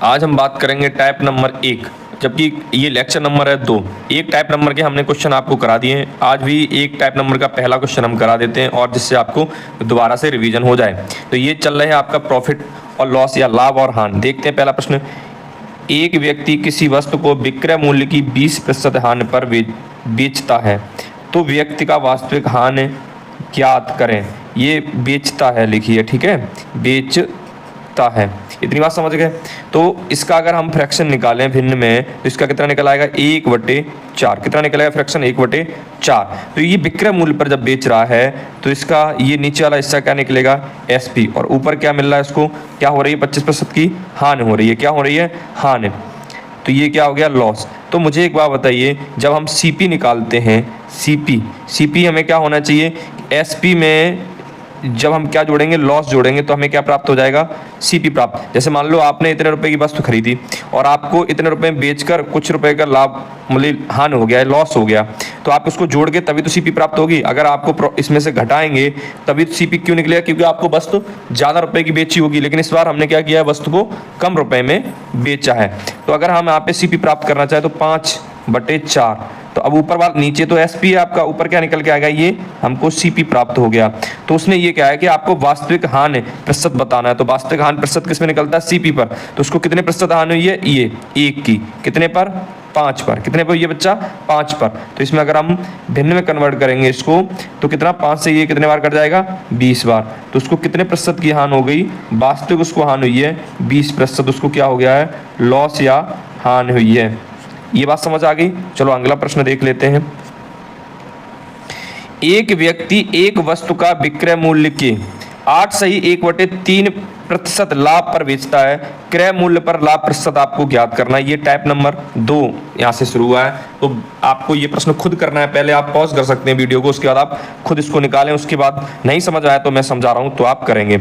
आज हम बात करेंगे टाइप नंबर 1, जबकि ये लेक्चर नंबर है 2। एक टाइप नंबर के हमने क्वेश्चन आपको करा दिए हैं, आज भी एक टाइप नंबर का पहला क्वेश्चन हम करा देते हैं और जिससे आपको दोबारा से रिवीजन हो जाए। तो ये चल रहा है आपका प्रॉफिट और लॉस या लाभ और हानि। देखते हैं पहला प्रश्न। एक व्यक्ति किसी वस्तु को विक्रय मूल्य की 20% हानि पर बेचता है, तो व्यक्ति का वास्तविक हानि ज्ञात करें। ये बेचता है लिखिए, ठीक है, बेचता है। इतनी बात समझ गए। तो इसका अगर हम फ्रैक्शन निकालें भिन्न में तो इसका कितना निकल आएगा 1/4। कितना निकल आएगा फ्रैक्शन 1/4। तो ये विक्रय मूल्य पर जब बेच रहा है तो इसका ये नीचे वाला हिस्सा क्या निकलेगा SP, और ऊपर क्या मिल रहा है इसको, क्या हो रही है 25% की हानि हो रही है। क्या हो रही है हानि, तो ये क्या हो गया लॉस। तो मुझे एक बात बताइए, जब हम CP निकालते हैं CP हमें क्या होना चाहिए, SP में जब हम क्या जोड़ेंगे लॉस जोड़ेंगे तो हमें क्या प्राप्त हो जाएगा CP प्राप्त। जैसे मान लो आपने इतने रुपए की वस्तु खरीदी और आपको इतने रुपए में बेचकर कुछ रुपए का लाभ मतलब हानि हो गया है, लॉस हो गया, तो आप उसको जोड़ के तभी तो CP प्राप्त होगी। अगर आपको इसमें से घटाएंगे तभी तो CP क्यों निकलेगा, क्योंकि आपको वस्तु ज़्यादा रुपए की बेची होगी, लेकिन इस बार हमने क्या किया है वस्तु को कम रुपए में बेचा है। तो अगर हम यहाँ पे CP प्राप्त करना चाहे तो 5/4। तो अब ऊपर वाला नीचे तो SP है आपका, ऊपर क्या निकल के आएगा ये हमको CP प्राप्त हो गया। तो उसने ये क्या है कि आपको वास्तविक हानि प्रतिशत बताना है। तो वास्तविक हानि प्रतिशत किस में निकलता है CP पर। तो उसको कितने प्रतिशत हानि हुई है, ये 1 की, कितने पर 5 पर। कितने पर ये बच्चा 5 पर। तो इसमें अगर हम भिन्न में कन्वर्ट करेंगे इसको तो कितना 5 से ये कितने बार कट जाएगा 20 बार। तो उसको कितने प्रतिशत की हानि हो गई, वास्तविक उसको हानि हुई है 20%। उसको क्या हो गया है लॉस या हानि हुई है। ये बात समझ आ गई। चलो अगला प्रश्न देख लेते हैं। एक व्यक्ति एक वस्तु का विक्रय मूल्य के 8 सही 1/3% लाभ पर बेचता है। क्रय मूल्य पर लाभ प्रतिशत आपको ज्ञात करना है। ये टाइप नंबर 2 यहाँ से शुरू हुआ है। तो आपको ये प्रश्न खुद करना है। पहले आप पॉज कर सकते हैं वीडियो को, उसके बाद आप खुद इसको निकालें। उसके बाद नहीं समझ आया तो मैं समझा रहा हूं तो आप करेंगे।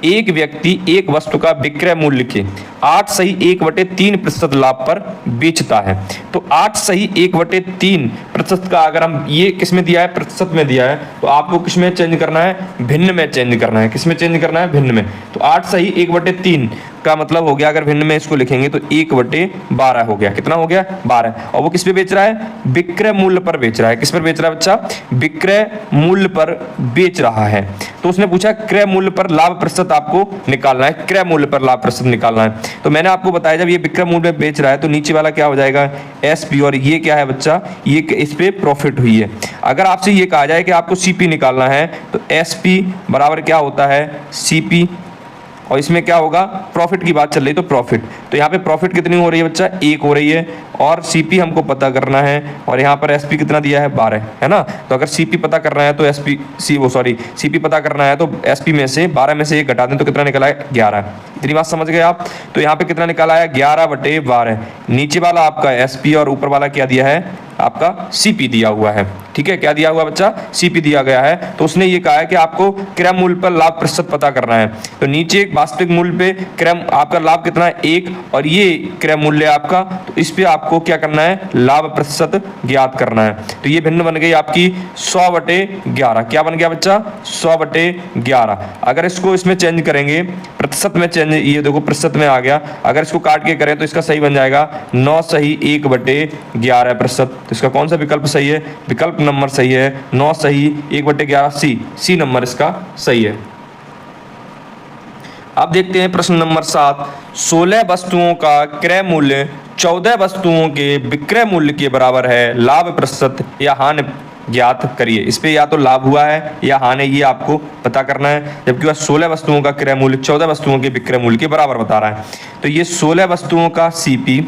एक व्यक्ति एक वस्तु का विक्रय मूल्य के 8 सही 1/3% लाभ पर बेचता है। तो 8 सही 1/3% का अगर हम ये किस में दिया है प्रतिशत में दिया है, तो आपको किस में चेंज करना है भिन्न में चेंज करना है। किस में चेंज करना है भिन्न में। तो 8 सही 1/3 का मतलब हो गया, अगर भिन्न में इसको लिखेंगे तो 1/12 हो गया। कितना हो गया 12। और वो किस पे बेच रहा है विक्रय मूल्य पर बेच रहा है। किस पर बेच रहा है बच्चा, विक्रय मूल्य पर बेच रहा है। तो उसने पूछा क्रय मूल्य पर लाभ प्रतिशत आपको निकालना है। क्रय मूल्य पर लाभ प्रतिशत निकालना है। तो मैंने आपको बताया जब ये विक्रय मूल्य में बेच रहा है तो नीचे वाला क्या हो जाएगा SP, और ये क्या है बच्चा, ये इस पे प्रॉफिट हुई है। अगर आपसे ये कहा जाए कि आपको CP निकालना है तो SP बराबर क्या होता है CP, और इसमें क्या होगा प्रॉफिट की बात चल रही है तो प्रॉफिट। तो यहाँ पे प्रॉफिट कितनी हो रही है बच्चा 1 हो रही है, और CP हमको पता करना है, और यहाँ पर SP कितना दिया है 12 है ना। तो अगर CP पता करना है तो CP पता करना है तो SP में से 12 में से 1 घटा दें तो कितना निकला है 11। इतनी बात समझ गए आप। तो यहाँ पे कितना निकाला है 11/12। नीचे वाला आपका SP और ऊपर वाला क्या दिया है आपका CP दिया हुआ है। ठीक है, क्या दिया हुआ बच्चा CP दिया गया है। तो उसने ये कहा है कि आपको क्रय मूल्य पर लाभ प्रतिशत पता करना है। तो नीचे वास्तविक मूल्य पे क्रय आपका लाभ कितना है 1, और ये क्रय मूल्य आपका, तो इस पे आपको क्या करना है लाभ प्रतिशत ज्ञात करना है। तो ये भिन्न बन गई आपकी 100/11। क्या बन गया बच्चा 100/11। अगर इसको इसमें चेंज करेंगे प्रतिशत में चेंज, ये देखो प्रतिशत में आ गया। अगर इसको काट के करें तो इसका सही बन जाएगा 9 सही 1/11%। तो इसका कौन सा विकल्प सही है, विकल्प नंबर सही है 9 सही 1/11 सी नंबर इसका सही है। अब देखते हैं प्रश्न नंबर 7। 16 वस्तुओं का क्रय मूल्य 14 वस्तुओं के विक्रय मूल्य के बराबर है। लाभ प्रतिशत या हानि ज्ञात करिए। इस पे या तो लाभ हुआ है या हानि, ये आपको पता करना है। जबकि वह 16 वस्तुओं का क्रय मूल्य 14 वस्तुओं के विक्रय मूल्य के बराबर बता रहा है। तो ये 16 वस्तुओं का CP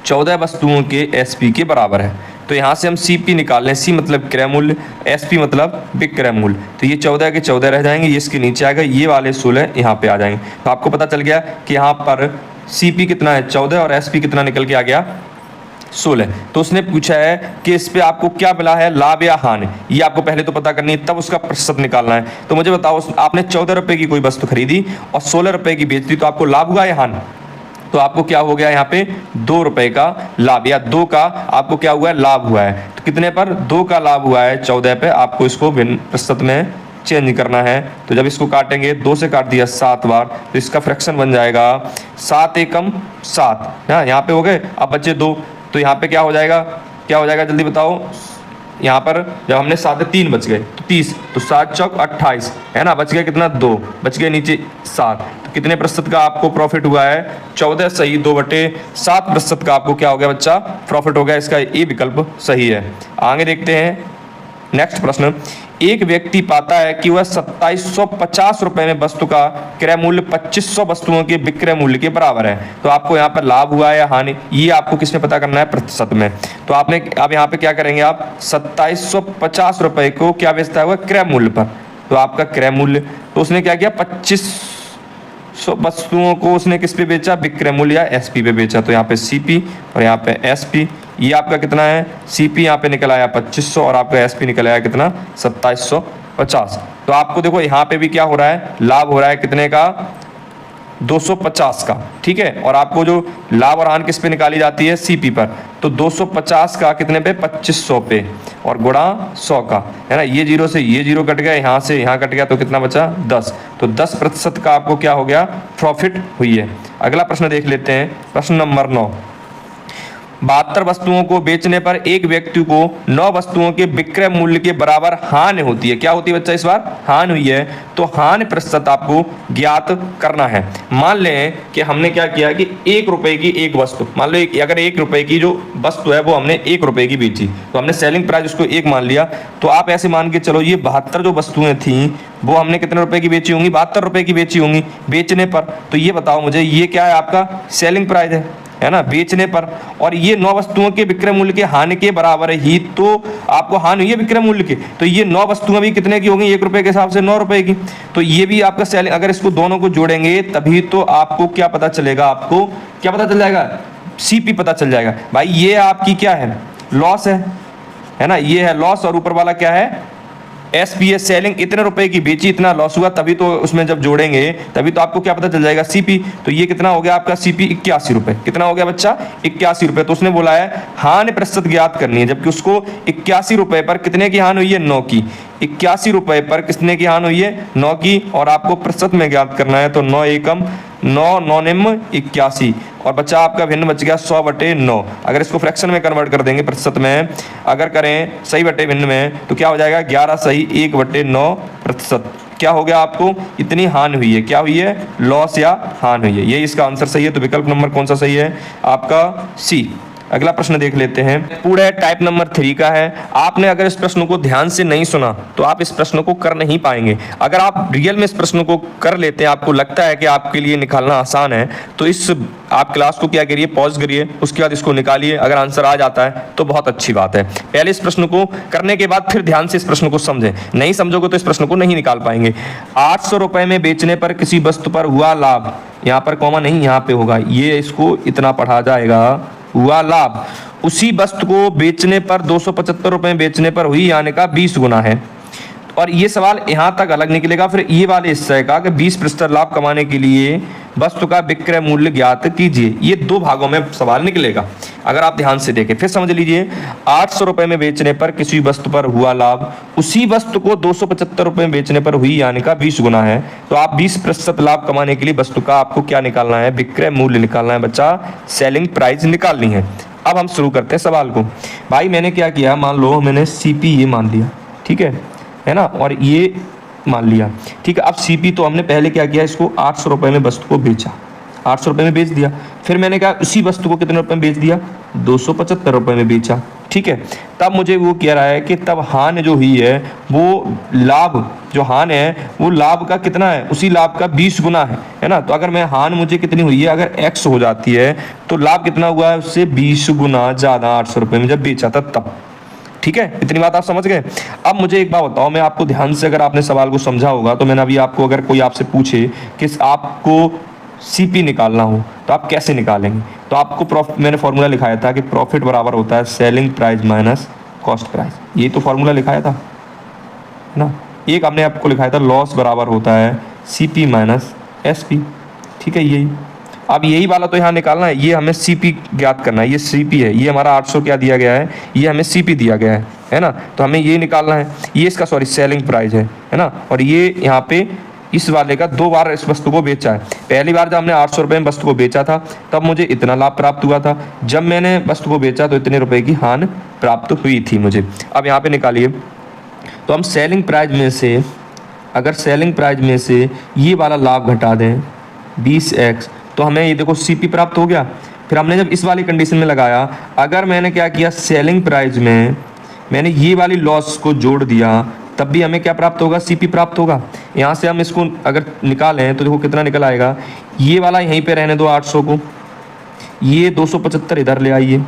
14 वस्तुओं के SP के बराबर है। तो यहाँ से हम CP निकाल लें। C मतलब क्रय मूल्य, SP मतलब विक्रय मूल्य। तो ये 14 के 14 रह जाएंगे, ये इसके नीचे आएगा, ये वाले 16 यहाँ पे आ जाएंगे। तो आपको पता चल गया कि यहाँ पर CP कितना है 14 और SP कितना निकल के आ गया 16। तो उसने पूछा है कि इस पे आपको क्या मिला है लाभ या हानि, ये आपको पहले तो पता करनी है, तब उसका प्रतिशत निकालना है। तो मुझे बताओ, आपने 14 रुपए की कोई वस्तु खरीदी और 16 रुपए की बेच दी, तो आपको लाभ हुआ या हानि। तो आपको क्या हो गया यहाँ पे 2 रुपए का लाभ, या 2 का आपको क्या हुआ है लाभ हुआ है। तो कितने पर 2 का लाभ हुआ है 14 पे। आपको इसको भिन्न प्रतिशत में चेंज करना है। तो जब इसको काटेंगे 2 से काट दिया 7 बार, तो इसका फ्रैक्शन बन जाएगा 7 एकम 7। यहाँ पे हो गए, अब बचे 2, तो यहाँ पे क्या हो जाएगा जल्दी बताओ। यहाँ पर जब हमने 7 3 बच गए तो 30, तो 7 चौक 28 है ना, बच गया कितना 2, बच गए नीचे 7। तो कितने प्रतिशत का आपको प्रॉफिट हुआ है? 14 सही 2/7% का आपको क्या हो गया बच्चा? प्रॉफिट हो गया। इसका ये विकल्प सही है। आगे देखते हैं नेक्स्ट प्रश्न। एक व्यक्ति पाता है कि वह 2750 रुपए में वस्तु का क्रय मूल्य 2500 वस्तुओं के विक्रय मूल्य के बराबर है। तो आपको यहाँ पर लाभ हुआ है या हानि, ये आपको किसमें पता करना है? प्रतिशत में। तो आपने अब यहाँ पे क्या करेंगे आप? 2750 रुपए को क्या बेचता है? वह क्रय मूल्य पर। तो आपका क्रय मूल्य, तो उसने क्या किया? 2500 वस्तुओं को उसने किस पे बेचा? विक्रय मूल्य या एसपी पे बेचा। तो यहाँ पे सीपी और यहाँ पे एसपी, ये आपका कितना है? सीपी यहाँ पे निकल आया 2500 और आपका एसपी निकल आया कितना? 2750। तो आपको देखो यहाँ पे भी क्या हो रहा है? लाभ हो रहा है कितने का? 250 का, ठीक है। और आपको जो लाभ और हानि किस पे निकाली जाती है? सीपी पर। तो 250 का कितने पे? 2500 पे, और गुणा 100 का, है ना। ये 0 से ये 0 कट गया, यहाँ से यहाँ कट गया, तो कितना बचा? 10। तो 10% का आपको क्या हो गया? प्रॉफिट हुई है। अगला प्रश्न देख लेते हैं, प्रश्न नंबर 9। 72 वस्तुओं को बेचने पर एक व्यक्ति को 9 वस्तुओं के विक्रय मूल्य के बराबर हानि होती है। क्या होती है बच्चा? इस बार हानि हुई है। तो हानि प्रतिशत आपको ज्ञात करना है। मान लें कि हमने क्या किया कि 1 रुपए की एक वस्तु, मान लो अगर 1 रुपए की जो वस्तु है वो हमने 1 रुपए की बेची, तो हमने सेलिंग प्राइस उसको 1 मान लिया। तो आप ऐसे मान के चलो, ये 72 जो वस्तुएं थी वो हमने कितने रुपए की बेची होंगी? 72 रुपए की बेची होंगी बेचने पर। तो ये बताओ मुझे, ये क्या है? आपका सेलिंग प्राइस है ना, बेचने पर। और ये 9 वस्तुओं के विक्रय मूल्य के हानि के बराबर ही, तो आपको हानि हुई है विक्रय मूल्य की। तो ये 9 वस्तुएं भी कितने की होंगी? 1 रुपए के हिसाब से 9 रुपए की। तो ये भी आपका सेलिंग, अगर इसको दोनों को जोड़ेंगे तभी तो आपको क्या पता चलेगा? आपको क्या पता चल जाएगा? सीपी पता चल जाएगा। भाई ये आपकी क्या है? लॉस है ना, ये है लॉस। और ऊपर वाला क्या है? एसपीएस सेलिंग, इतने रुपए की बेची, इतना लॉस हुआ, तभी तो उसमें जब जोड़ेंगे तभी तो आपको क्या पता चल जाएगा? सीपी। तो ये कितना हो गया आपका? सीपी 81 रुपए। कितना हो गया बच्चा? 81 रुपए। तो उसने बोला है हानि प्रतिशत ज्ञात करनी है, जबकि उसको 81 रुपए पर कितने की हानि हुई है? 9 की। 81 रुपए पर कितने की हानि हुई है? 9 की। और आपको प्रतिशत में ज्ञात करना है, तो 9 एकम 9 9 निम 81, और बच्चा आपका भिन्न बच गया 100/9। अगर इसको फ्रैक्शन में कन्वर्ट कर देंगे, प्रतिशत में अगर करें सही बटे भिन्न में, तो क्या हो जाएगा? 11 सही 1/9%। क्या हो गया? आपको इतनी हानि हुई है। क्या हुई है? लॉस या हानि हुई है। ये इसका आंसर सही है। तो विकल्प नंबर कौन सा सही है? आपका सी। अगला प्रश्न देख लेते हैं, पूरा टाइप नंबर 3 का है। आपने अगर इस प्रश्न को ध्यान से नहीं सुना तो आप इस प्रश्न को कर नहीं पाएंगे। अगर आप रियल में इस प्रश्न को कर लेते हैं, आपको लगता है कि आपके लिए निकालना आसान है, तो इस आप क्लास को क्या करिए? पॉज करिए, उसके बाद इसको निकालिए। अगर आंसर आ जाता है तो बहुत अच्छी बात है। पहले इस प्रश्न को करने के बाद फिर ध्यान से इस प्रश्न को समझें। नहीं समझोगे तो इस प्रश्न को नहीं निकाल पाएंगे। 800 रुपए में बेचने पर किसी वस्तु पर हुआ लाभ, यहाँ पर कॉमा नहीं, यहाँ पे होगा, ये इसको इतना पढ़ा जाएगा, हुआ लाभ उसी वस्तु को बेचने पर 275 रुपए में बेचने पर हुई यानी का 20 गुना है। और ये सवाल यहाँ तक अलग निकलेगा। फिर ये वाले हिस्से का कि 20% लाभ कमाने के लिए वस्तु का विक्रय मूल्य ज्ञात कीजिए। ये 2 भागों में सवाल निकलेगा, अगर आप ध्यान से देखें। फिर समझ लीजिए, 800 रुपए में बेचने पर किसी वस्तु पर हुआ लाभ उसी वस्तु को 275 रुपए में बेचने पर हुई यानी का 20 गुना है। तो आप 20% लाभ कमाने के लिए वस्तु का आपको क्या निकालना है? विक्रय मूल्य निकालना है बच्चा, सेलिंग प्राइस निकालनी है। अब हम शुरू करते हैं सवाल को। भाई मैंने क्या किया, मान लो मैंने सीपी ये मान लिया, ठीक है ना, और ये मान लिया, ठीक है। अब सीपी तो हमने पहले क्या किया, इसको 800 रुपए में वस्तु को बेचा, 800 रुपए में बेच दिया। फिर मैंने कहा उसी वस्तु को कितने रुपए में बेच दिया? 275 रुपए में बेचा, ठीक है। तब मुझे वो कह रहा है कि तब हानि जो हुई है वो लाभ, जो हानि है वो लाभ का कितना है? उसी लाभ का 20 गुना है ना। तो अगर मैं हानि मुझे कितनी हुई है, अगर x हो जाती है तो लाभ कितना हुआ है? उससे 20 गुना ज्यादा 800 रुपए में जब बेचा था तब, ठीक है। इतनी बात आप समझ गए। अब मुझे एक बात बताओ, मैं आपको ध्यान से, अगर आपने सवाल को समझा होगा तो मैंने अभी आपको, अगर कोई आपसे पूछे कि आपको सीपी निकालना हो तो आप कैसे निकालेंगे, तो आपको मैंने फॉर्मूला लिखाया था कि प्रॉफिट बराबर होता है selling price minus cost price. ये तो फॉर्मूला लिखाया था ना। एक हमने आपको लिखाया था लॉस बराबर होता है सीपी माइनस एसपी, ठीक है। यही अब यही वाला तो यहाँ निकालना है। ये हमें सीपी ज्ञात करना है, ये सीपी है, ये हमारा 800 क्या दिया गया है, ये हमें सीपी दिया गया है। है ना। तो हमें ये निकालना है, ये इसका सॉरी सेलिंग प्राइस है ना। और ये यहाँ पे इस वाले का 2 बार इस वस्तु को बेचा है। पहली बार जब हमने 800 रुपये में वस्तु को बेचा था तब मुझे इतना लाभ प्राप्त हुआ था, जब मैंने वस्तु को बेचा तो इतने रुपए की हानि प्राप्त हुई थी मुझे। अब यहाँ पे निकालिए, तो हम सेलिंग प्राइस में से, अगर सेलिंग प्राइस में से ये वाला लाभ घटा दें 20x, तो हमें ये देखो CP प्राप्त हो गया। फिर हमने जब इस वाली कंडीशन में लगाया, अगर मैंने क्या किया, सेलिंग प्राइस में मैंने ये वाली लॉस को जोड़ दिया, तब भी हमें क्या प्राप्त होगा, CP प्राप्त होगा। यहाँ से हम इसको अगर निकालें तो देखो कितना निकल आएगा, ये वाला यहीं पे रहने दो 800 को, ये 275 इधर ले आइए,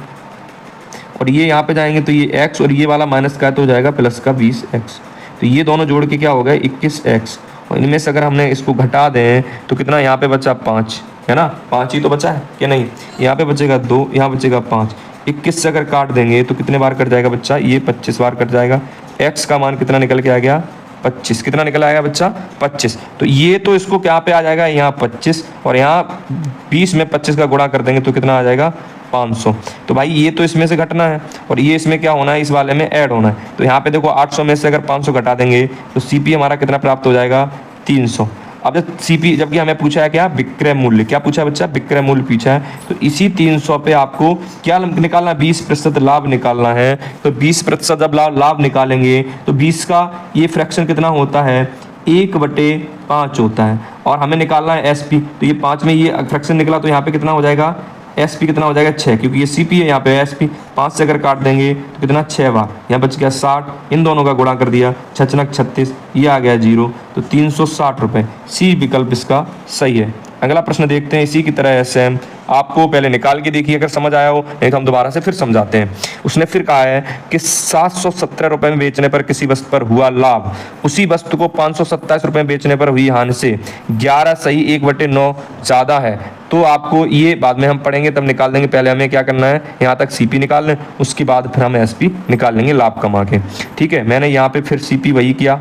और ये यहाँ पे जाएंगे तो ये x और ये वाला माइनस का है तो हो जाएगा प्लस का 20x। तो ये दोनों जोड़ के क्या हो गया 21x, और इनमें से अगर हमने इसको घटा दें तो कितना यहाँ पे बचा 5, है ना। 5 ही तो बचा है कि नहीं, यहाँ पे बचेगा 2, यहाँ बचेगा 5। 21 से अगर काट देंगे तो कितने बार कट जाएगा बच्चा, ये 25 बार कट जाएगा। x का मान कितना निकल के आ गया 25, कितना निकल आएगा बच्चा 25। तो ये तो इसको क्या पे आ जाएगा यहाँ 25, और यहाँ 20 में 25 का गुणा कर देंगे तो कितना आ जाएगा 500। तो भाई ये तो इसमें से घटना है और ये इसमें क्या होना है, इस वाले में ऐड होना है। तो यहाँ पे देखो 800 में से अगर 500 घटा देंगे तो CP हमारा कितना प्राप्त हो जाएगा 300। अब जब CP, जबकि हमें पूछा है क्या, विक्रय मूल्य, क्या पूछा है बच्चा, विक्रय मूल्य पूछा है। तो इसी 300 पे आपको क्या निकालना, 20% लाभ निकालना है। तो 20% जब लाभ निकालेंगे तो 20 का ये फ्रैक्शन कितना होता है, 1/5 होता है, और हमें निकालना है SP। तो ये 5 में ये फ्रैक्शन निकला तो यहाँ पे कितना हो जाएगा, SP कितना हो जाएगा 6, क्योंकि ये CP है, यहाँ पे SP। 5 से अगर काट देंगे तो कितना 6 बार, यहाँ बच गया 60, इन दोनों का गुणा कर दिया, 6×6 36, ये आ गया 0, तो 360 रुपये। C विकल्प इसका सही है। अगला प्रश्न देखते हैं इसी की तरह SM, आपको पहले निकाल के देखिए अगर समझ आया हो, नहीं तो हम दोबारा से फिर समझाते हैं। उसने फिर कहा है कि 717 रुपये में बेचने पर किसी वस्तु पर हुआ लाभ, उसी वस्तु को 527 रुपये में बेचने पर हुई हानि से 11 सही 1/9 ज़्यादा है। तो आपको ये बाद में हम पढ़ेंगे तब निकाल देंगे, पहले हमें क्या करना है, यहाँ तक CP निकाल लें, उसके बाद फिर हम SP निकाल लेंगे लाभ कमा के। ठीक है, मैंने यहाँ पे फिर CP वही किया,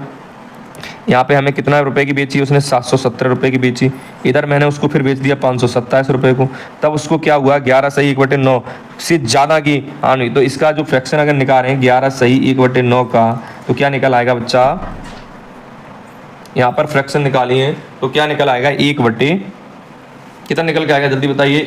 यहाँ पे हमें कितना रुपए की बेची, उसने 717 रुपये की बेची, इधर मैंने उसको फिर बेच दिया 527 रुपये को, तब उसको क्या हुआ 11 सही 1/9 से ज़्यादा की हानि। तो इसका जो फ्रैक्शन अगर निकाल रहे हैं 11 सही 1/9 का, तो क्या निकल आएगा बच्चा, यहाँ पर फ्रैक्शन निकालिए तो क्या निकल आएगा, 1/, कितना निकल के आएगा जल्दी बताइए,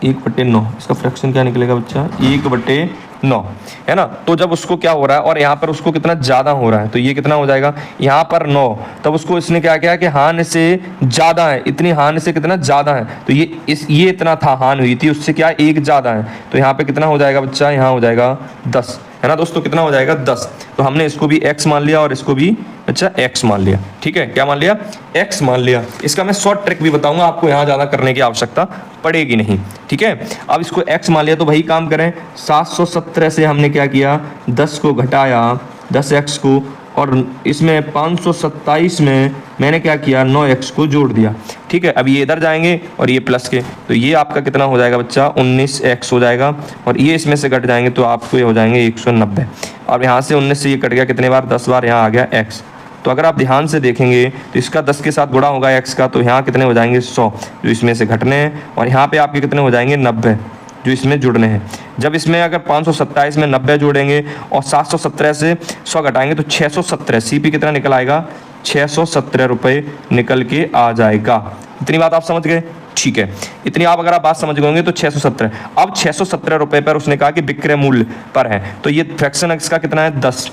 1/9। इसका फ्रैक्शन क्या निकलेगा बच्चा, 1/9, है ना। तो जब उसको क्या हो रहा है और यहाँ पर उसको कितना ज़्यादा हो रहा है, तो ये कितना हो जाएगा, यहाँ पर 9, तब उसको इसने क्या किया कि हानि से ज़्यादा है, इतनी हानि से कितना ज़्यादा है, तो ये इतना था हानि हुई थी, उससे क्या 1 ज़्यादा है, तो यहाँ पे कितना हो जाएगा बच्चा, यहाँ हो जाएगा 10, है ना दोस्तों, कितना हो जाएगा 10। तो हमने इसको भी x मान लिया और इसको भी अच्छा x मान लिया। ठीक है, क्या मान लिया, x मान लिया। इसका मैं शॉर्ट ट्रिक भी बताऊंगा, आपको यहाँ ज़्यादा करने की आवश्यकता पड़ेगी नहीं। ठीक है, अब इसको x मान लिया तो वही काम करें, 717 से हमने क्या किया, 10 को घटाया 10x को, और इसमें 527 में मैंने क्या किया, 9x को जोड़ दिया। ठीक है, अब ये इधर जाएंगे और ये प्लस के, तो ये आपका कितना हो जाएगा बच्चा, 19x हो जाएगा, और ये इसमें से कट जाएंगे तो आपको ये हो जाएंगे 190। और यहाँ से 19 से ये कट गया कितने बार, 10 बार, यहाँ आ गया x। तो अगर आप ध्यान से देखेंगे तो इसका 10 के साथ गुणा होगा x का, तो यहाँ कितने हो जाएंगे 100 जो इसमें से घटने हैं, और यहाँ पे आपके कितने हो जाएंगे 90 जो इसमें जुड़ने हैं। जब इसमें अगर 527 में 90 जोड़ेंगे और 717 से 100 घटाएंगे तो 617, CP कितना निकल आएगा, 617 रुपये निकल के आ जाएगा। इतनी बात आप समझ गए, ठीक है। इतनी आप अगर आप बात समझ गए तो 617, अब 617 रुपये पर उसने कहा कि विक्रय मूल्य पर है, तो ये फ्रैक्शन इसका कितना है 10,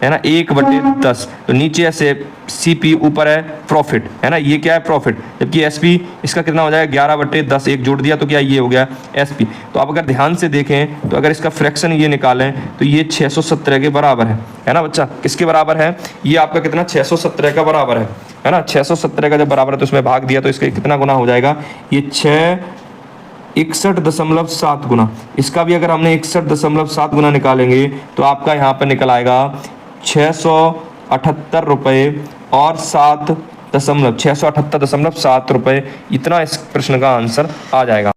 है ना, 1/10। तो नीचे ऐसे CP, ऊपर है प्रॉफिट, है ना, ये क्या है प्रॉफिट, जबकि SP इसका कितना हो जाएगा 11/10, एक जोड़ दिया तो क्या ये हो गया SP। तो आप अगर ध्यान से देखें तो अगर इसका फ्रैक्शन ये निकालें तो ये 617 के बराबर है ना बच्चा, किसके बराबर है, ये आपका कितना 617 का बराबर है ना। 617 का जब बराबर है तो उसमें भाग दिया तो इसका कितना गुना हो जाएगा, ये 61.7 गुना। इसका भी अगर हमने 61.7 गुना निकालेंगे तो आपका यहाँ पर निकल आएगा 678 रुपये और 678.7 रुपये। इतना इस प्रश्न का आंसर आ जाएगा।